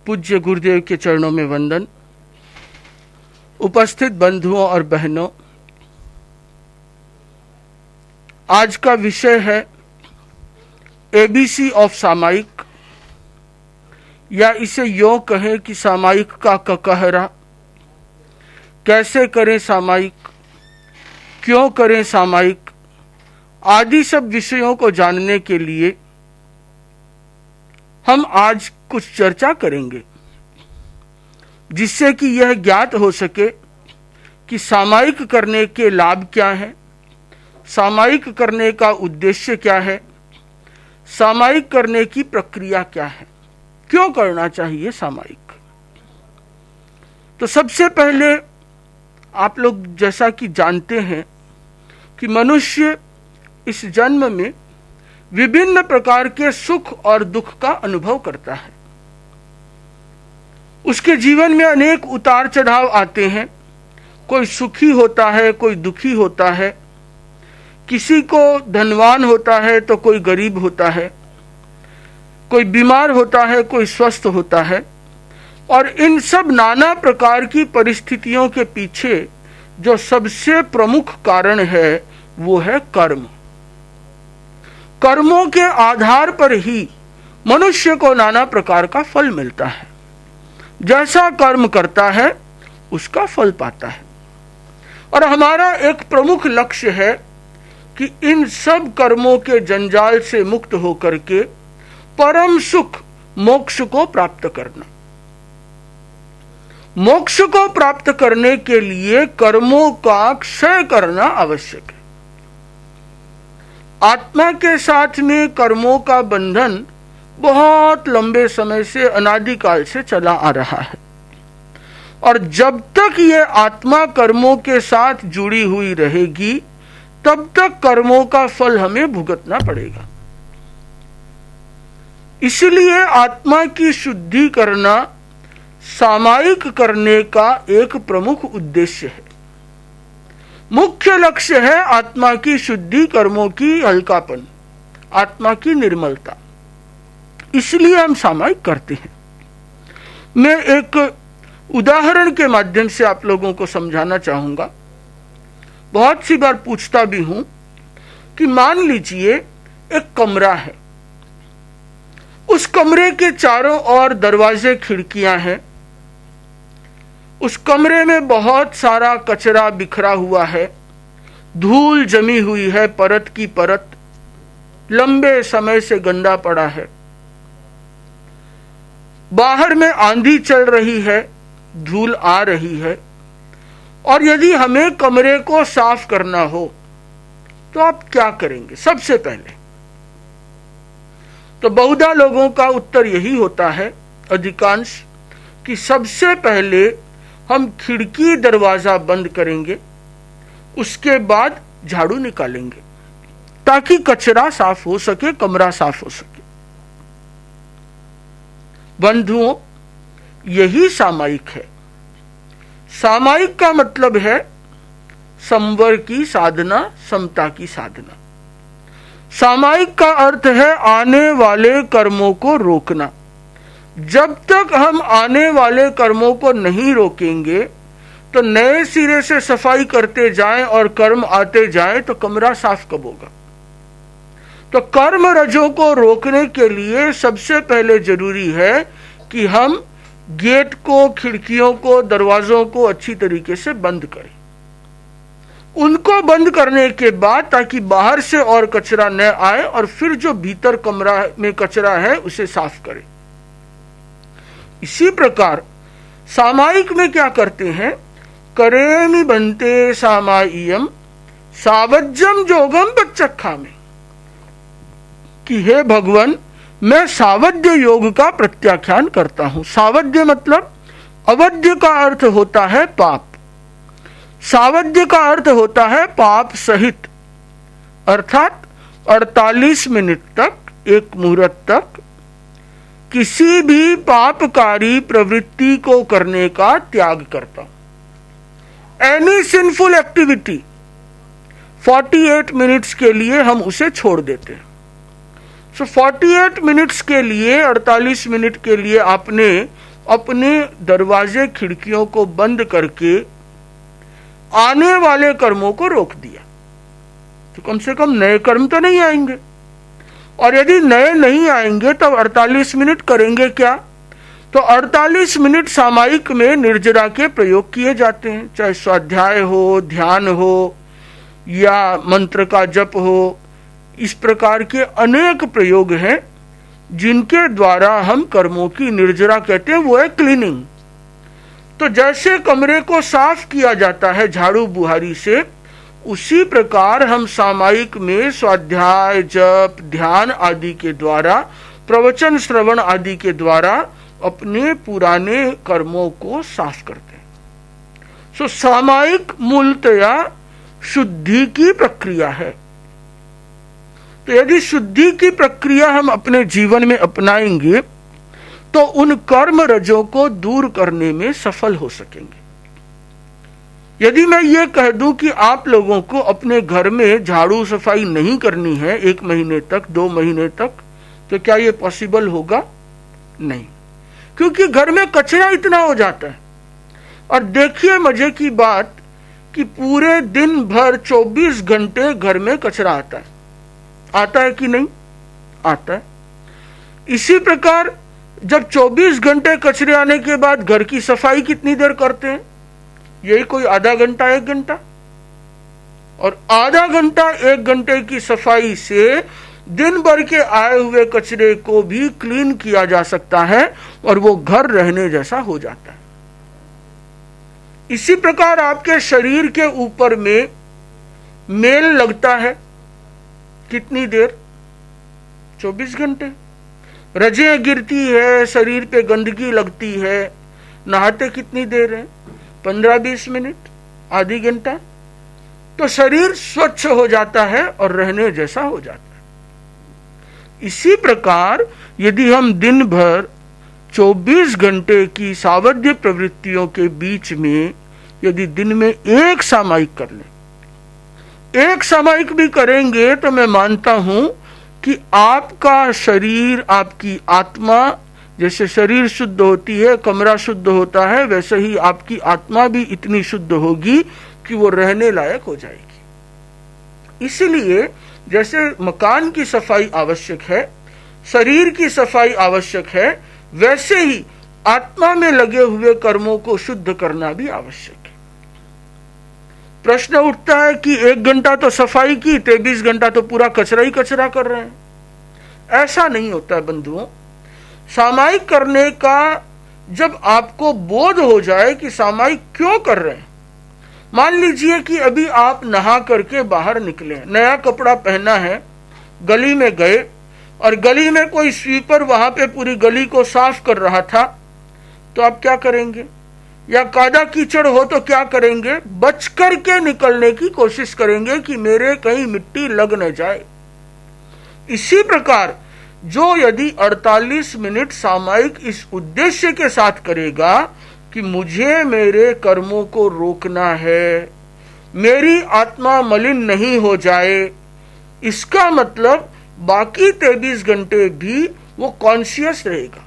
पूज्य गुरुदेव के चरणों में वंदन। उपस्थित बंधुओं और बहनों, आज का विषय है एबीसी ऑफ सामायिक, या इसे यूं कहें कि सामायिक का ककहरा। कैसे करें सामायिक, क्यों करें सामायिक, आदि सब विषयों को जानने के लिए हम आज कुछ चर्चा करेंगे, जिससे कि यह ज्ञात हो सके कि सामायिक करने के लाभ क्या हैं, सामायिक करने का उद्देश्य क्या है, सामायिक करने की प्रक्रिया क्या है, क्यों करना चाहिए सामायिक। तो सबसे पहले आप लोग जैसा कि जानते हैं कि मनुष्य इस जन्म में विभिन्न प्रकार के सुख और दुख का अनुभव करता है। उसके जीवन में अनेक उतार चढ़ाव आते हैं। कोई सुखी होता है, कोई दुखी होता है, किसी को धनवान होता है तो कोई गरीब होता है, कोई बीमार होता है, कोई स्वस्थ होता है। और इन सब नाना प्रकार की परिस्थितियों के पीछे जो सबसे प्रमुख कारण है वो है कर्म। कर्मों के आधार पर ही मनुष्य को नाना प्रकार का फल मिलता है। जैसा कर्म करता है उसका फल पाता है। और हमारा एक प्रमुख लक्ष्य है कि इन सब कर्मों के जंजाल से मुक्त होकर के परम सुख मोक्ष को प्राप्त करना। मोक्ष को प्राप्त करने के लिए कर्मों का क्षय करना आवश्यक है। आत्मा के साथ में कर्मों का बंधन बहुत लंबे समय से, अनादिकाल से चला आ रहा है। और जब तक ये आत्मा कर्मों के साथ जुड़ी हुई रहेगी तब तक कर्मों का फल हमें भुगतना पड़ेगा। इसलिए आत्मा की शुद्धि करना सामायिक करने का एक प्रमुख उद्देश्य है। मुख्य लक्ष्य है आत्मा की शुद्धि, कर्मों की हल्कापन, आत्मा की निर्मलता। इसलिए हम सामायिक करते हैं। मैं एक उदाहरण के माध्यम से आप लोगों को समझाना चाहूंगा। बहुत सी बार पूछता भी हूं कि मान लीजिए एक कमरा है, उस कमरे के चारों ओर दरवाजे, खिड़कियां हैं। उस कमरे में बहुत सारा कचरा बिखरा हुआ है, धूल जमी हुई है, परत की परत, लंबे समय से गंदा पड़ा है। बाहर में आंधी चल रही है, धूल आ रही है। और यदि हमें कमरे को साफ करना हो तो आप क्या करेंगे? सबसे पहले तो बहुधा लोगों का उत्तर यही होता है, अधिकांश, कि सबसे पहले हम खिड़की दरवाजा बंद करेंगे, उसके बाद झाड़ू निकालेंगे ताकि कचरा साफ हो सके, कमरा साफ हो सके। बंधुओं, यही सामायिक है। सामायिक का मतलब है संवर की साधना, समता की साधना। सामायिक का अर्थ है आने वाले कर्मों को रोकना। जब तक हम आने वाले कर्मों को नहीं रोकेंगे तो नए सिरे से सफाई करते जाएं और कर्म आते जाएं तो कमरा साफ कब होगा? तो कर्म रजों को रोकने के लिए सबसे पहले जरूरी है कि हम गेट को, खिड़कियों को, दरवाजों को अच्छी तरीके से बंद करें। उनको बंद करने के बाद ताकि बाहर से और कचरा न आए, और फिर जो भीतर कमरा में कचरा है उसे साफ करें। इसी प्रकार सामायिक में क्या करते हैं? करेमि बनते सामायियम सावज्यम जोगम बच्चखा में, कि हे भगवान, मैं सावध्य योग का प्रत्याख्यान करता हूं। सावध्य मतलब अवध्य का अर्थ होता है पाप, सावध्य का अर्थ होता है पाप सहित। अर्थात 48 मिनट तक, एक मुहूर्त तक किसी भी पापकारी प्रवृत्ति को करने का त्याग करता हूं। एनी सिंफुल एक्टिविटी 48 मिनट्स के लिए हम उसे छोड़ देते हैं। सो 48 मिनट्स के लिए, 48 मिनट के लिए आपने अपने दरवाजे खिड़कियों को बंद करके आने वाले कर्मों को रोक दिया, तो कम से कम नए कर्म तो नहीं आएंगे। और यदि नए नहीं आएंगे तब 48 मिनट करेंगे क्या? तो 48 मिनट सामायिक में निर्जरा के प्रयोग किए जाते हैं, चाहे स्वाध्याय हो, ध्यान हो या मंत्र का जप हो। इस प्रकार के अनेक प्रयोग हैं जिनके द्वारा हम कर्मों की निर्जरा कहते हैं, वो है क्लीनिंग। तो जैसे कमरे को साफ किया जाता है झाड़ू बुहारी से, उसी प्रकार हम सामायिक में स्वाध्याय, जप, ध्यान आदि के द्वारा, प्रवचन श्रवण आदि के द्वारा अपने पुराने कर्मों को साफ करते हैं। सामायिक मूलतया शुद्धि की प्रक्रिया है। तो यदि शुद्धि की प्रक्रिया हम अपने जीवन में अपनाएंगे तो उन कर्म रजों को दूर करने में सफल हो सकेंगे। यदि मैं ये कह दूं कि आप लोगों को अपने घर में झाड़ू सफाई नहीं करनी है 1 महीने तक, 2 महीने तक, तो क्या ये पॉसिबल होगा? नहीं, क्योंकि घर में कचरा इतना हो जाता है। और देखिए मजे की बात कि पूरे दिन भर 24 घंटे घर में कचरा आता है कि नहीं? आता है। इसी प्रकार जब 24 घंटे कचरे आने के बाद घर की सफाई कितनी देर करते हैं? यही कोई आधा घंटा, 1 घंटा। और आधा घंटा 1 घंटे की सफाई से दिन भर के आए हुए कचरे को भी क्लीन किया जा सकता है और वो घर रहने जैसा हो जाता है। इसी प्रकार आपके शरीर के ऊपर में मेल लगता है कितनी देर? 24 घंटे। रजें गिरती है, शरीर पे गंदगी लगती है, नहाते कितनी देर है? 15-20 मिनट, आधी घंटा। तो शरीर स्वच्छ हो जाता है और रहने जैसा हो जाता है। इसी प्रकार यदि हम दिन भर 24 घंटे की सावध्य प्रवृत्तियों के बीच में यदि दिन में एक सामायिक कर लें, एक सामायिक भी करेंगे, तो मैं मानता हूं कि आपका शरीर, आपकी आत्मा, जैसे शरीर शुद्ध होती है, कमरा शुद्ध होता है, वैसे ही आपकी आत्मा भी इतनी शुद्ध होगी कि वो रहने लायक हो जाएगी। इसलिए जैसे मकान की सफाई आवश्यक है, शरीर की सफाई आवश्यक है, वैसे ही आत्मा में लगे हुए कर्मों को शुद्ध करना भी आवश्यक है। प्रश्न उठता है कि 1 घंटा तो सफाई की, 23 घंटा तो पूरा कचरा ही कचरा कर रहे हैं। ऐसा नहीं होता है बंधुओं। सामायिक करने का जब आपको बोध हो जाए कि सामायिक क्यों कर रहे हैं, मान लीजिए कि अभी आप नहा करके बाहर निकले, नया कपड़ा पहना है, गली में गए और गली में कोई स्वीपर वहां पे पूरी गली को साफ कर रहा था, तो आप क्या करेंगे? या कादा कीचड़ हो तो क्या करेंगे? बच करके निकलने की कोशिश करेंगे कि मेरे कहीं मिट्टी लग न जाए। इसी प्रकार जो यदि 48 मिनट सामायिक इस उद्देश्य के साथ करेगा कि मुझे मेरे कर्मों को रोकना है, मेरी आत्मा मलिन नहीं हो जाए, इसका मतलब बाकी 23 घंटे भी वो कॉन्शियस रहेगा,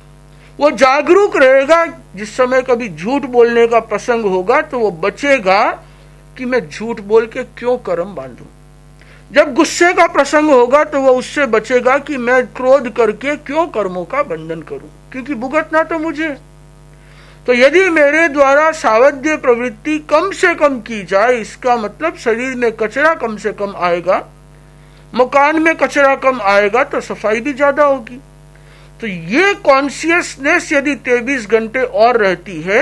वो जागरूक रहेगा। जिस समय कभी झूठ बोलने का प्रसंग होगा तो वो बचेगा कि मैं झूठ बोल के क्यों कर्म बांधूं। जब गुस्से का प्रसंग होगा तो वो उससे बचेगा कि मैं क्रोध करके क्यों कर्मों का बंधन करूं, क्योंकि भुगतना तो मुझे। तो यदि मेरे द्वारा सावध्य प्रवृत्ति कम से कम की जाए, इसका मतलब शरीर में कचरा कम से कम आएगा, मकान में कचरा कम आएगा, तो सफाई भी ज्यादा होगी। तो ये कॉन्शियसनेस यदि 23 घंटे और रहती है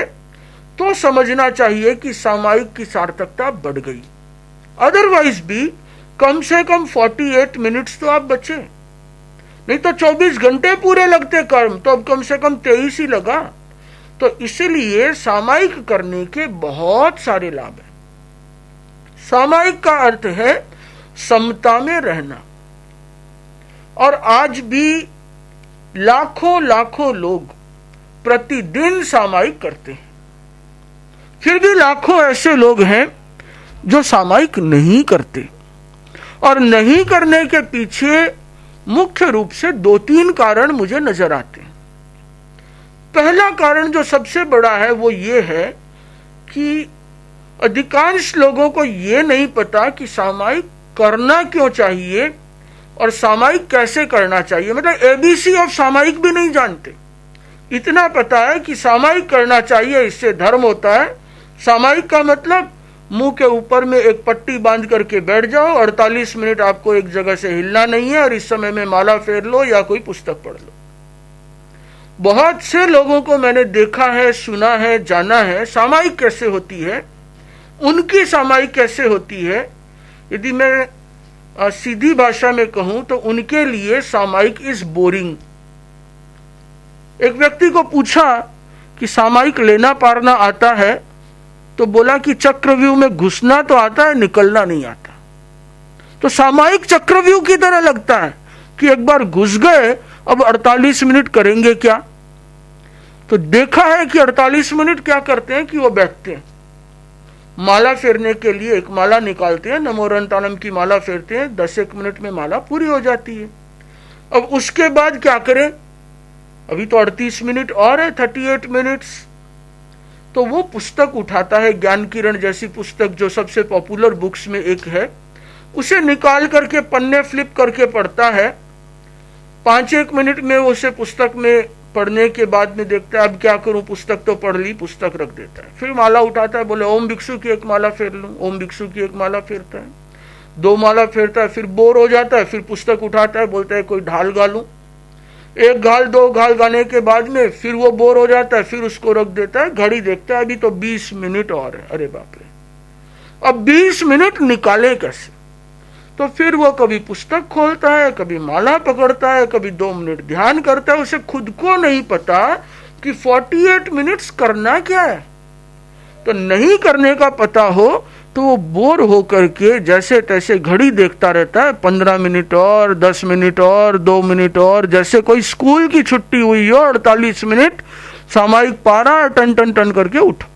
तो समझना चाहिए कि सामायिक की सार्थकता बढ़ गई। अदरवाइज भी कम से कम 48 मिनट्स तो आप बचे, नहीं तो 24 घंटे पूरे लगते कर्म, तो अब कम से कम 23 ही लगा। तो इसलिए सामायिक करने के बहुत सारे लाभ हैं। सामायिक का अर्थ है समता में रहना। और आज भी लाखों लाखों लोग प्रतिदिन सामायिक करते हैं, फिर भी लाखों ऐसे लोग हैं जो सामायिक नहीं करते। और नहीं करने के पीछे मुख्य रूप से 2-3 कारण मुझे नजर आते हैं। पहला कारण जो सबसे बड़ा है वो ये है कि अधिकांश लोगों को ये नहीं पता कि सामायिक करना क्यों चाहिए और सामायिक कैसे करना चाहिए। मतलब एबीसी ऑफ सामायिक भी नहीं जानते। इतना पता है कि सामायिक करना चाहिए, इससे धर्म होता है। सामायिक का मतलब मुंह के ऊपर में एक पट्टी बांध करके बैठ जाओ, 48 मिनट आपको एक जगह से हिलना नहीं है और इस समय में माला फेर लो या कोई पुस्तक पढ़ लो। बहुत से लोगों को मैंने देखा है, सुना है, जाना है सामायिक कैसे होती है, उनकी सामायिक कैसे होती है। यदि मैं सीधी भाषा में कहूं तो उनके लिए सामायिक इज बोरिंग। एक व्यक्ति को पूछा कि सामायिक लेना पारना आता है, तो बोला कि चक्रव्यूह में घुसना तो आता है, निकलना नहीं आता। तो सामायिक चक्रव्यूह की तरह लगता है कि एक बार घुस गए, अब 48 मिनट करेंगे क्या। तो देखा है कि 48 मिनट क्या करते हैं कि वो बैठते हैं, माला फेरने के लिए एक माला निकालते हैं, नमोरंतानम की माला फेरते हैं, 10-1 मिनट में माला पूरी हो जाती है। अब उसके बाद क्या करें, अभी तो 38 मिनट और है, 38 मिनट्स। तो वो पुस्तक उठाता है, ज्ञान किरण जैसी पुस्तक जो सबसे पॉपुलर बुक्स में एक है, उसे निकाल करके पन्ने फ्लिप करके पढ़ता है। 5-1 मिनट में उसे पुस्तक में पढ़ने के बाद में देखता है अब क्या करूं, पुस्तक तो पढ़ ली, पुस्तक रख देता है। फिर माला उठाता है, बोले ओम भिक्षु की एक माला फेर लूं, ओम भिक्षु की एक माला फेरता है, 2 माला फेरता है, फिर बोर हो जाता है, फिर पुस्तक उठाता है, बोलता है कोई ढाल गा लूं। 1 घाल 2 घाल गाने के बाद में फिर वो बोर हो जाता है, फिर उसको रख देता है। घड़ी देखता है अभी तो 20 मिनट और है, अरे बाप रे, अब 20 मिनट निकाले कैसे। तो फिर वो कभी पुस्तक खोलता है, कभी माला पकड़ता है, कभी 2 मिनट ध्यान करता है। उसे खुद को नहीं पता कि 48 मिनट्स करना क्या है। तो नहीं करने का पता हो तो वो बोर होकर के जैसे तैसे घड़ी देखता रहता है, 15 मिनट और, 10 मिनट और, 2 मिनट और, जैसे कोई स्कूल की छुट्टी हुई हो, 48 मिनट सामायिक पारा टन टन टन करके उठो।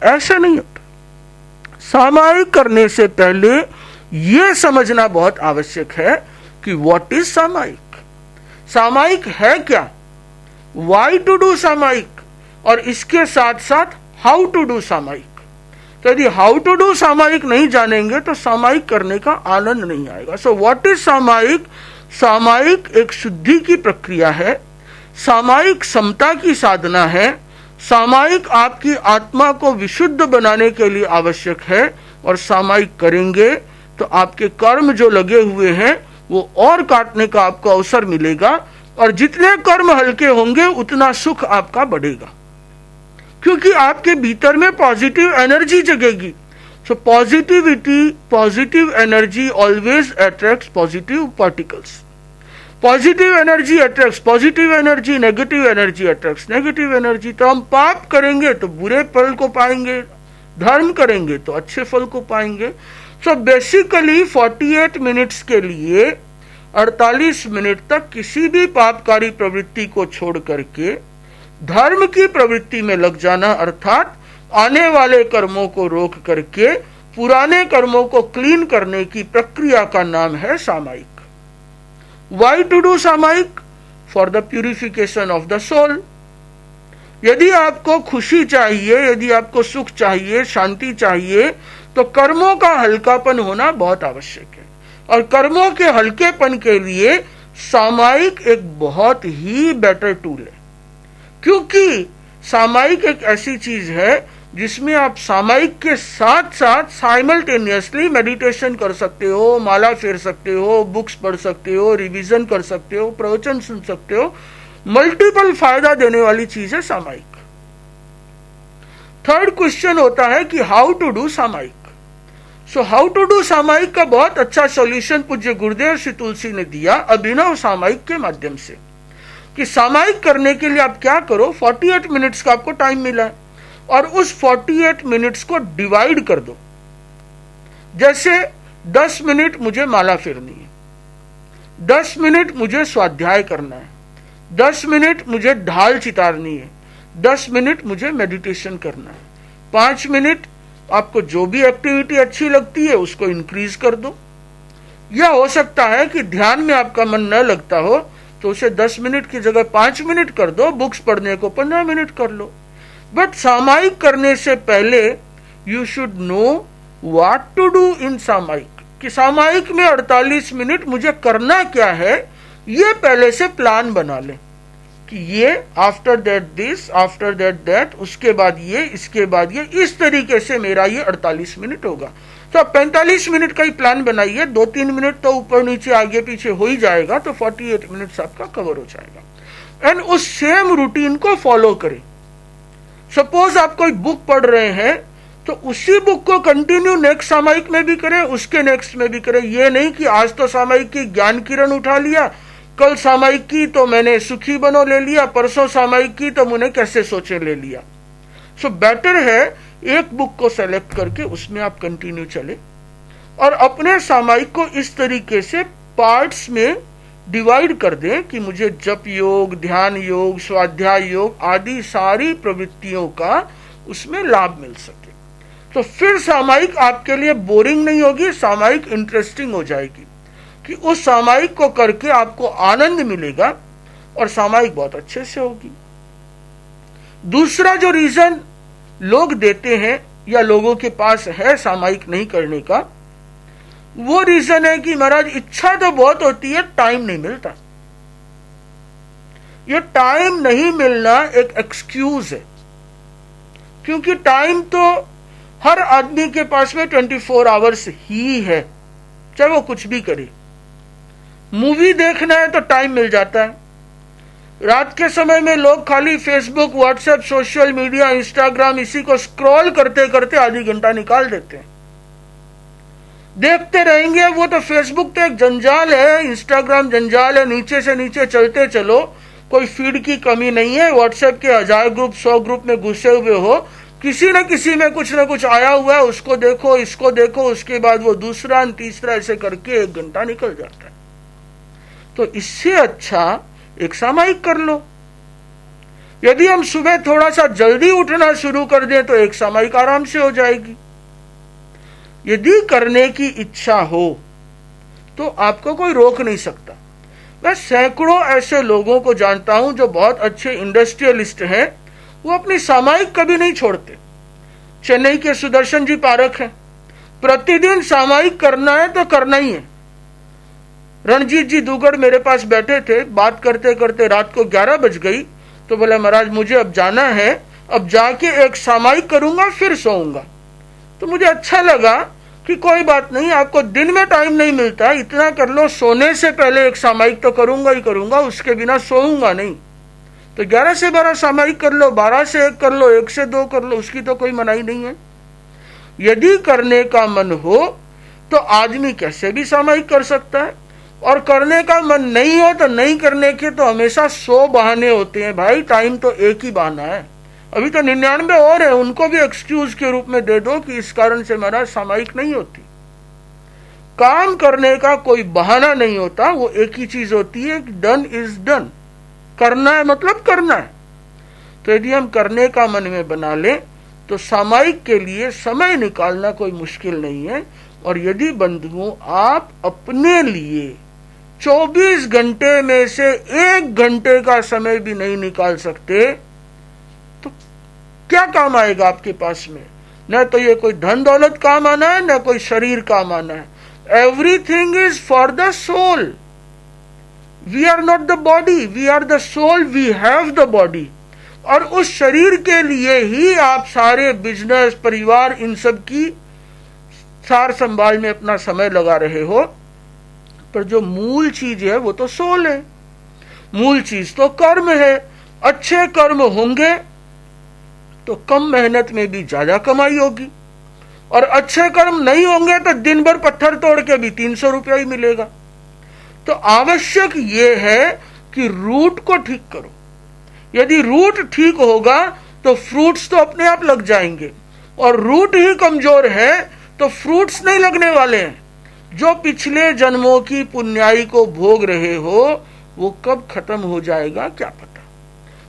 ऐसा नहीं होता। सामायिक करने से पहले यह समझना बहुत आवश्यक है कि व्हाट इज सामायिक, सामायिक है क्या, व्हाई टू डू सामायिक, और इसके साथ साथ हाउ टू डू सामायिक। तो यदि हाउ टू डू सामायिक नहीं जानेंगे तो सामायिक करने का आनंद नहीं आएगा। सो व्हाट इज सामायिक, सामायिक एक शुद्धि की प्रक्रिया है, सामायिक समता की साधना है, सामायिक आपकी आत्मा को विशुद्ध बनाने के लिए आवश्यक है। और सामायिक करेंगे तो आपके कर्म जो लगे हुए हैं वो और काटने का आपको अवसर मिलेगा, और जितने कर्म हल्के होंगे उतना सुख आपका बढ़ेगा, क्योंकि आपके भीतर में पॉजिटिव एनर्जी जगेगी। So positivity, positive energy always attracts positive particles. Positive energy attracts positive energy, negative energy attracts negative energy. तो हम पाप करेंगे तो बुरे फल को पाएंगे, धर्म करेंगे तो अच्छे फल को पाएंगे। सो बेसिकली 48 मिनट्स के लिए 48 मिनट तक किसी भी पापकारी प्रवृत्ति को छोड़ करके धर्म की प्रवृत्ति में लग जाना, अर्थात आने वाले कर्मों को रोक करके पुराने कर्मों को क्लीन करने की प्रक्रिया का नाम है सामायिक। Why to do सामायिक? For the purification of the soul। यदि आपको खुशी चाहिए, यदि आपको सुख चाहिए, शांति चाहिए, तो कर्मों का हल्कापन होना बहुत आवश्यक है। और कर्मों के हल्केपन के लिए सामायिक एक बहुत ही बेटर टूल है, क्योंकि सामायिक एक ऐसी चीज है जिसमें आप सामायिक के साथ साथ साइमल्टेनियसली मेडिटेशन कर सकते हो, माला फेर सकते हो, बुक्स पढ़ सकते हो, रिवीजन कर सकते हो, प्रवचन सुन सकते हो। मल्टीपल फायदा देने वाली चीज है सामायिक। थर्ड क्वेश्चन होता है कि हाउ टू डू सामायिक। सो हाउ टू डू सामायिक का बहुत अच्छा सॉल्यूशन पूज्य गुरुदेव श्री तुलसी ने दिया अभिनव सामायिक के माध्यम से, कि सामायिक करने के लिए आप क्या करो, 48 मिनट्स का आपको टाइम मिला है और उस 48 मिनट्स को डिवाइड कर दो। जैसे 10 मिनट मुझे माला फेरनी है, 10 मिनट मुझे स्वाध्याय करना है, 10 मिनट मुझे ढाल चितारनी है, 10 मिनट मुझे मेडिटेशन करना है, 5 मिनट आपको जो भी एक्टिविटी अच्छी लगती है उसको इंक्रीज कर दो। यह हो सकता है कि ध्यान में आपका मन न लगता हो तो उसे 10 मिनट की जगह 5 मिनट कर दो, बुक्स पढ़ने को 15 मिनट कर लो। बट सामायिक करने से पहले you should know what to do in सामायिक, कि सामायिक में 48 मिनट मुझे करना क्या है, ये पहले से प्लान बना ले कि ये after that this, after that that, उसके बाद ये, इसके बाद ये, इस तरीके से मेरा ये 48 मिनट होगा। तो आप 45 मिनट का ही प्लान बनाइए, 2-3 मिनट तो ऊपर नीचे आगे पीछे हो ही जाएगा, तो 48 मिनट्स आपका कवर हो जाएगा। एंड उस सेम रूटीन को फॉलो करें। सपोज आप कोई बुक पढ़ रहे हैं तो उसी बुक को कंटिन्यू नेक्स्ट सामायिक में भी करें, उसके नेक्स्ट में भी करें। ये नहीं कि आज तो सामायिक की ज्ञान किरण उठा लिया, कल सामायिक की तो मैंने सुखी बनो ले लिया, परसों सामायिक की तो मुझे कैसे सोचे ले लिया। सो बेटर है एक बुक को सेलेक्ट करके उसमें आप कंटिन्यू चले और अपने सामायिक को इस तरीके से पार्ट्स में डिवाइड कर दें कि मुझे जप योग, ध्यान योग, स्वाध्याय योग आदि सारी प्रवृत्तियों का उसमें लाभ मिल सके। तो फिर सामायिक आपके लिए बोरिंग नहीं होगी, सामायिक इंटरेस्टिंग हो जाएगी कि उस सामायिक को करके आपको आनंद मिलेगा और सामायिक बहुत अच्छे से होगी। दूसरा जो रीजन लोग देते हैं या लोगों के पास है सामायिक नहीं करने का, वो रीजन है कि महाराज इच्छा तो बहुत होती है, टाइम नहीं मिलता। ये टाइम नहीं मिलना एक एक्सक्यूज है, क्योंकि टाइम तो हर आदमी के पास में 24 आवर्स ही है, चाहे वो कुछ भी करे। मूवी देखना है तो टाइम मिल जाता है। रात के समय में लोग खाली Facebook, WhatsApp, social media, Instagram इसी को स्क्रॉल करते करते आधी घंटा निकाल देते हैं। देखते रहेंगे, वो तो फेसबुक तो एक जंजाल है, इंस्टाग्राम जंजाल है, नीचे से नीचे चलते चलो, कोई फीड की कमी नहीं है। व्हाट्सएप के 1000 ग्रुप 100 ग्रुप में घुसे हुए हो, किसी न किसी में कुछ न कुछ आया हुआ है, उसको देखो, इसको देखो, उसके बाद वो दूसरा तीसरा, ऐसे करके 1 घंटा निकल जाता है। तो इससे अच्छा एक सामायिक कर लो। यदि हम सुबह थोड़ा सा जल्दी उठना शुरू कर दें तो एक सामायिक आराम से हो जाएगी। यदि करने की इच्छा हो तो आपको कोई रोक नहीं सकता। मैं सैकड़ों ऐसे लोगों को जानता हूं जो बहुत अच्छे इंडस्ट्रियलिस्ट हैं, वो अपनी सामायिक कभी नहीं छोड़ते। चेन्नई के सुदर्शन जी पारक हैं, प्रतिदिन सामायिक करना है तो करना ही है। रणजीत जी दुगड़ मेरे पास बैठे थे, बात करते करते रात को 11 बज गई, तो बोला महाराज मुझे अब जाना है, अब जाके एक सामायिक करूंगा फिर सोऊंगा। तो मुझे अच्छा लगा कि कोई बात नहीं, आपको दिन में टाइम नहीं मिलता, इतना कर लो, सोने से पहले एक सामायिक तो करूंगा ही करूंगा, उसके बिना सोऊंगा नहीं। तो 11 से 12 सामायिक कर लो, 12 से 1 कर लो, 1 से 2 कर लो, उसकी तो कोई मनाही नहीं है। यदि करने का मन हो तो आदमी कैसे भी सामायिक कर सकता है, और करने का मन नहीं हो तो नहीं करने के तो हमेशा 100 बहाने होते हैं। भाई टाइम तो एक ही बहाना है, अभी तो 99 और है, उनको भी एक्सक्यूज के रूप में दे दो कि इस कारण से महाराज सामायिक नहीं होती। काम करने का कोई बहाना नहीं होता, वो एक ही चीज होती है, डन इज डन। करना है मतलब करना है। तो यदि हम करने का मन में बना लें तो सामायिक के लिए समय निकालना कोई मुश्किल नहीं है। और यदि बंधुओं आप अपने लिए 24 घंटे में से 1 घंटे का समय भी नहीं निकाल सकते तो क्या काम आएगा आपके पास में? न तो ये कोई धन दौलत काम आना है, न कोई शरीर काम आना है। Everything is for the soul. We are not the body, we are the soul, we have the body. और उस शरीर के लिए ही आप सारे बिजनेस, परिवार, इन सब की सार संभाल में अपना समय लगा रहे हो। पर जो मूल चीज है वो तो सोल है, मूल चीज तो कर्म है। अच्छे कर्म होंगे तो कम मेहनत में भी ज्यादा कमाई होगी, और अच्छे कर्म नहीं होंगे तो दिन भर पत्थर तोड़ के भी 300 रुपया ही मिलेगा। तो आवश्यक ये है कि रूट को ठीक करो। यदि रूट ठीक होगा तो फ्रूट्स तो अपने आप लग जाएंगे, और रूट ही कमजोर है तो फ्रूट्स नहीं लगने वाले हैं। जो पिछले जन्मों की पुण्याई को भोग रहे हो वो कब खत्म हो जाएगा क्या पता।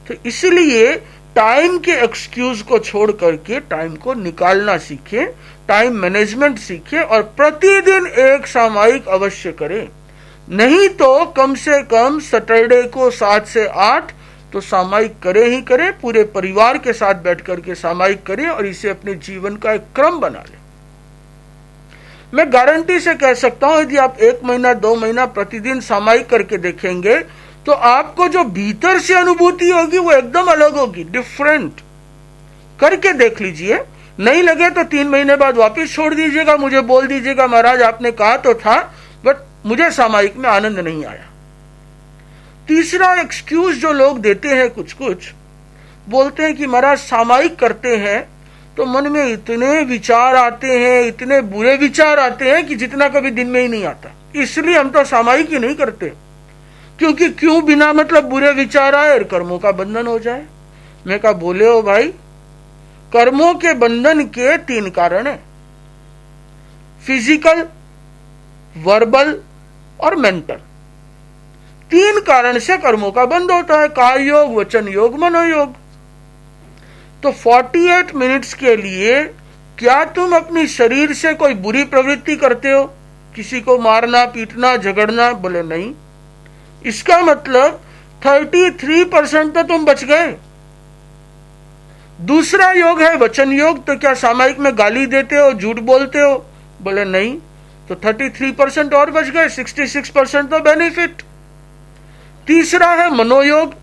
तो इसलिए टाइम के एक्सक्यूज को छोड़ करके टाइम को निकालना सीखें, टाइम मैनेजमेंट सीखें, और प्रतिदिन एक सामायिक अवश्य करें। नहीं तो कम से कम सैटरडे को 7 से 8 तो सामायिक करे ही करे, पूरे परिवार के साथ बैठ करके सामायिक करे और इसे अपने जीवन का एक क्रम बना ले। मैं गारंटी से कह सकता हूं, यदि आप 1 महीना 2 महीना प्रतिदिन सामायिक करके देखेंगे तो आपको जो भीतर से अनुभूति होगी वो एकदम अलग होगी, डिफरेंट। करके देख लीजिए, नहीं लगे तो 3 महीने बाद वापस छोड़ दीजिएगा, मुझे बोल दीजिएगा महाराज आपने कहा तो था बट मुझे सामायिक में आनंद नहीं आया। तीसरा एक्सक्यूज जो लोग देते हैं, कुछ कुछ बोलते हैं कि महाराज सामायिक करते हैं तो मन में इतने विचार आते हैं, इतने बुरे विचार आते हैं कि जितना कभी दिन में ही नहीं आता, इसलिए हम तो सामायिक ही नहीं करते, क्योंकि क्यों बिना मतलब बुरे विचार आए और कर्मों का बंधन हो जाए। मैं कहा बोले हो भाई, कर्मों के बंधन के 3 कारण है, फिजिकल, वर्बल और मेंटल। 3 कारण से कर्मों का बंध होता है, काय योग, वचन योग, मनोयोग। तो 48 मिनट्स के लिए क्या तुम अपनी शरीर से कोई बुरी प्रवृत्ति करते हो, किसी को मारना, पीटना, झगड़ना? बोले नहीं। इसका मतलब 33% तो तुम बच गए। दूसरा योग है वचन योग, तो क्या सामायिक में गाली देते हो, झूठ बोलते हो? बोले नहीं। तो 33% और बच गए, 66% तो बेनिफिट। तीसरा है मनोयोग,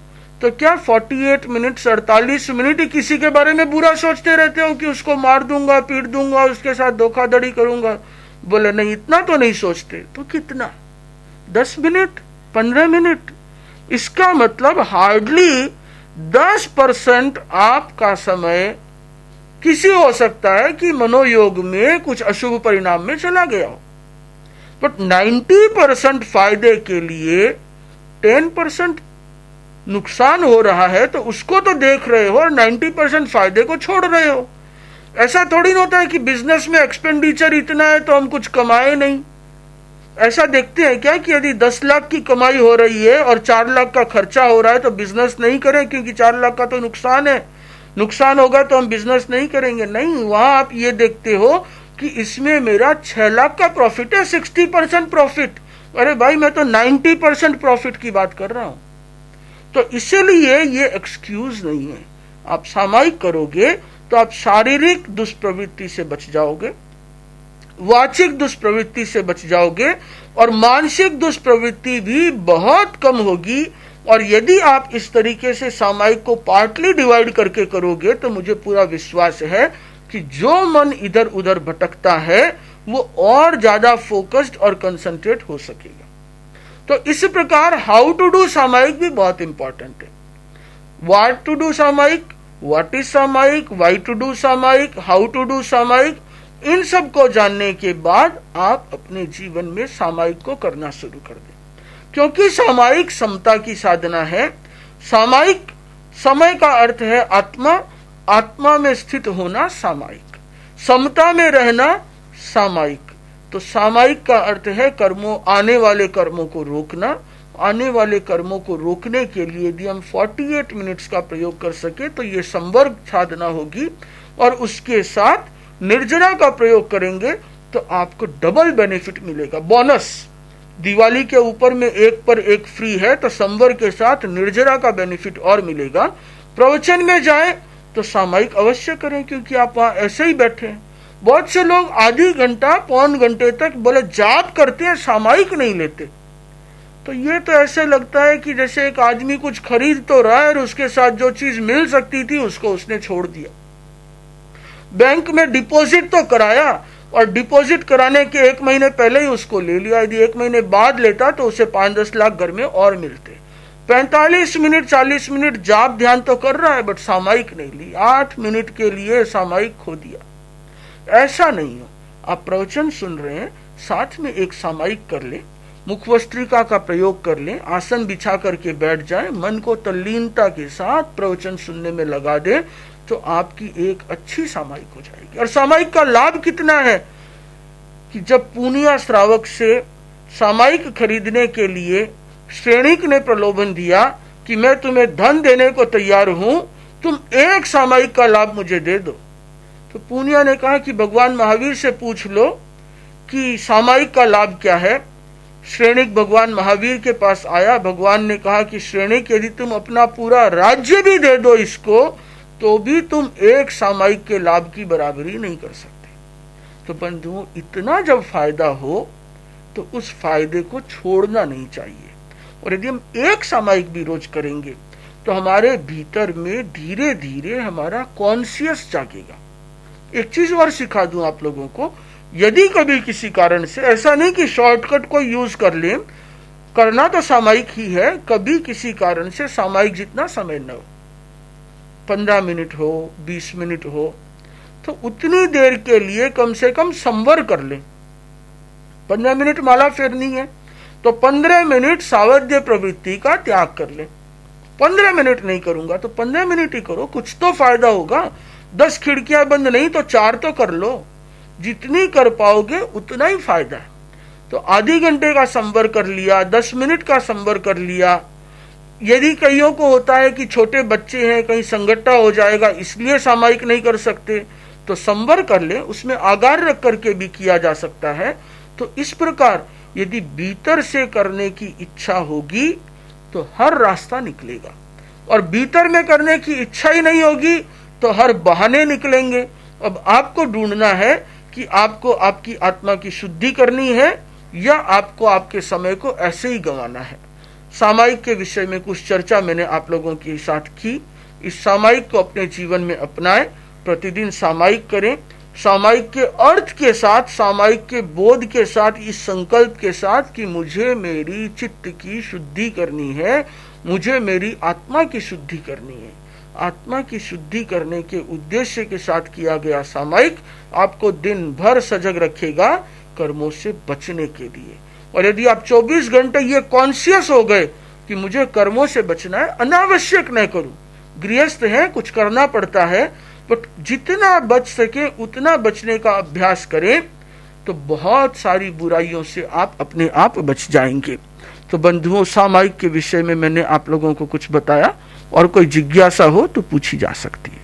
तो क्या 48 मिनट 48 मिनट ही किसी के बारे में बुरा सोचते रहते हो कि उसको मार दूंगा, पीट दूंगा, उसके साथ धोखाधड़ी करूंगा? बोले नहीं, इतना तो नहीं सोचते। तो कितना? 10 मिनट, 15 मिनट। इसका मतलब हार्डली 10% आपका समय किसी हो सकता है कि मनोयोग में कुछ अशुभ परिणाम में चला गया हो, बट 90% फायदे के लिए 10% नुकसान हो रहा है, तो उसको तो देख रहे हो और 90% फायदे को छोड़ रहे हो। ऐसा थोड़ी ना होता है कि बिजनेस में एक्सपेंडिचर इतना है तो हम कुछ कमाए नहीं। ऐसा देखते हैं क्या कि यदि 10 लाख की कमाई हो रही है और 4 लाख का खर्चा हो रहा है तो बिजनेस नहीं करें, क्योंकि 4 लाख का तो नुकसान है, नुकसान होगा तो हम बिजनेस नहीं करेंगे? नहीं, वहां आप ये देखते हो कि इसमें मेरा 6 लाख का प्रॉफिट है, 60% प्रॉफिट। अरे भाई, मैं तो 90% प्रॉफिट की बात कर रहा हूं। तो इसलिए ये एक्सक्यूज नहीं है। आप सामायिक करोगे तो आप शारीरिक दुष्प्रवृत्ति से बच जाओगे, वाचिक दुष्प्रवृत्ति से बच जाओगे और मानसिक दुष्प्रवृत्ति भी बहुत कम होगी। और यदि आप इस तरीके से सामायिक को पार्टली डिवाइड करके करोगे तो मुझे पूरा विश्वास है कि जो मन इधर उधर भटकता है वो और ज्यादा फोकस्ड और कंसंट्रेट हो सकेगा। तो इस प्रकार हाउ टू डू सामायिक भी बहुत इंपॉर्टेंट है। व्हाट टू डू सामायिक, व्हाट इज सामायिक, व्हाई टू डू सामायिक, हाउ टू डू सामायिक, इन सब को जानने के बाद आप अपने जीवन में सामायिक को करना शुरू कर दें, क्योंकि सामायिक समता की साधना है। सामायिक समय का अर्थ है आत्मा, आत्मा में स्थित होना सामायिक, समता में रहना सामायिक। तो सामायिक का अर्थ है कर्मों, आने वाले कर्मों को रोकना। आने वाले कर्मों को रोकने के लिए यदि हम 48 मिनट्स का प्रयोग कर सके तो ये संवर्ग साधना होगी, और उसके साथ निर्जरा का प्रयोग करेंगे तो आपको डबल बेनिफिट मिलेगा। बोनस, दिवाली के ऊपर में 1 पर 1 फ्री है, तो संवर्ग के साथ निर्जरा का बेनिफिट और मिलेगा। प्रवचन में जाए तो सामायिक अवश्य करें, क्योंकि आप वहां ऐसे ही बैठे हैं। बहुत से लोग आधी घंटा, पौन घंटे तक बोले जाप करते हैं, सामायिक नहीं लेते। तो ये तो ऐसे लगता है कि जैसे एक आदमी कुछ खरीद तो रहा है और उसके साथ जो चीज मिल सकती थी उसको उसने छोड़ दिया। बैंक में डिपॉजिट तो कराया और डिपॉजिट कराने के 1 महीने पहले ही उसको ले लिया। यदि 1 महीने बाद लेता तो उसे 5-10 लाख घर में और मिलते। 45 मिनट 40 मिनट जाप ध्यान तो कर रहा है, बट सामायिक नहीं ली। 8 मिनट के लिए सामायिक खो दिया। ऐसा नहीं हो, आप प्रवचन सुन रहे हैं, साथ में एक सामायिक कर ले, मुखवस्त्रिका का प्रयोग कर लें, आसन बिछा करके बैठ जाएं, मन को तल्लीनता के साथ प्रवचन सुनने में लगा दे, तो आपकी एक अच्छी सामायिक हो जाएगी। और सामायिक का लाभ कितना है कि जब पूनिया श्रावक से सामायिक खरीदने के लिए श्रेणिक ने प्रलोभन दिया कि मैं तुम्हें धन देने को तैयार हूं, तुम एक सामायिक का लाभ मुझे दे दो। तो पूनिया ने कहा कि भगवान महावीर से पूछ लो कि सामायिक का लाभ क्या है। श्रेणिक भगवान महावीर के पास आया। भगवान ने कहा कि श्रेणिक, यदि तुम अपना पूरा राज्य भी दे दो इसको, तो भी तुम एक सामायिक के लाभ की बराबरी नहीं कर सकते। तो बंधुओं, इतना जब फायदा हो तो उस फायदे को छोड़ना नहीं चाहिए। और यदि हम एक सामायिक भी रोज करेंगे तो हमारे भीतर में धीरे धीरे हमारा कॉन्शियस जागेगा। एक चीज और सिखा दूं आप लोगों को, यदि कभी किसी कारण से, ऐसा नहीं कि शॉर्टकट को यूज कर लें, करना तो सामायिक ही है, कभी किसी कारण से सामायिक जितना समय न हो, 15 मिनट हो, 20 मिनट हो, तो उतनी देर के लिए कम से कम संवर कर लें। 15 मिनट माला फेरनी है तो 15 मिनट सावध्य प्रवृत्ति का त्याग कर लें। 15 मिनट नहीं करूंगा तो 15 मिनट ही करो, कुछ तो फायदा होगा। 10 खिड़कियां बंद नहीं तो 4 तो कर लो, जितनी कर पाओगे उतना ही फायदा है। तो आधे घंटे का संवर कर लिया, 10 मिनट का संवर कर लिया। यदि कईयों को होता है कि छोटे बच्चे हैं, कहीं संगठा हो जाएगा इसलिए सामायिक नहीं कर सकते, तो संवर कर ले, उसमें आगार रख करके भी किया जा सकता है। तो इस प्रकार यदि भीतर से करने की इच्छा होगी तो हर रास्ता निकलेगा, और भीतर में करने की इच्छा ही नहीं होगी तो हर बहाने निकलेंगे। अब आपको ढूंढना है कि आपको आपकी आत्मा की शुद्धि करनी है या आपको आपके समय को ऐसे ही गंवाना है। सामायिक के विषय में कुछ चर्चा मैंने आप लोगों के साथ की। इस सामायिक को अपने जीवन में अपनाएं, प्रतिदिन सामायिक करें। सामायिक के अर्थ के साथ, सामायिक के बोध के साथ, इस संकल्प के साथ कि मुझे मेरी चित्त की शुद्धि करनी है, मुझे मेरी आत्मा की शुद्धि करनी है। आत्मा की शुद्धि करने के उद्देश्य के साथ किया गया सामायिक आपको दिन भर सजग रखेगा कर्मों से बचने के लिए। और यदि आप 24 घंटे ये कॉन्शियस हो गए कि मुझे कर्मों से बचना है, अनावश्यक न करूं, गृहस्थ है, कुछ करना पड़ता है, बट जितना बच सके उतना बचने का अभ्यास करें तो बहुत सारी बुराइयों से आप अपने आप बच जाएंगे। तो बंधुओं, सामायिक के विषय में मैंने आप लोगों को कुछ बताया, और कोई जिज्ञासा हो तो पूछी जा सकती है।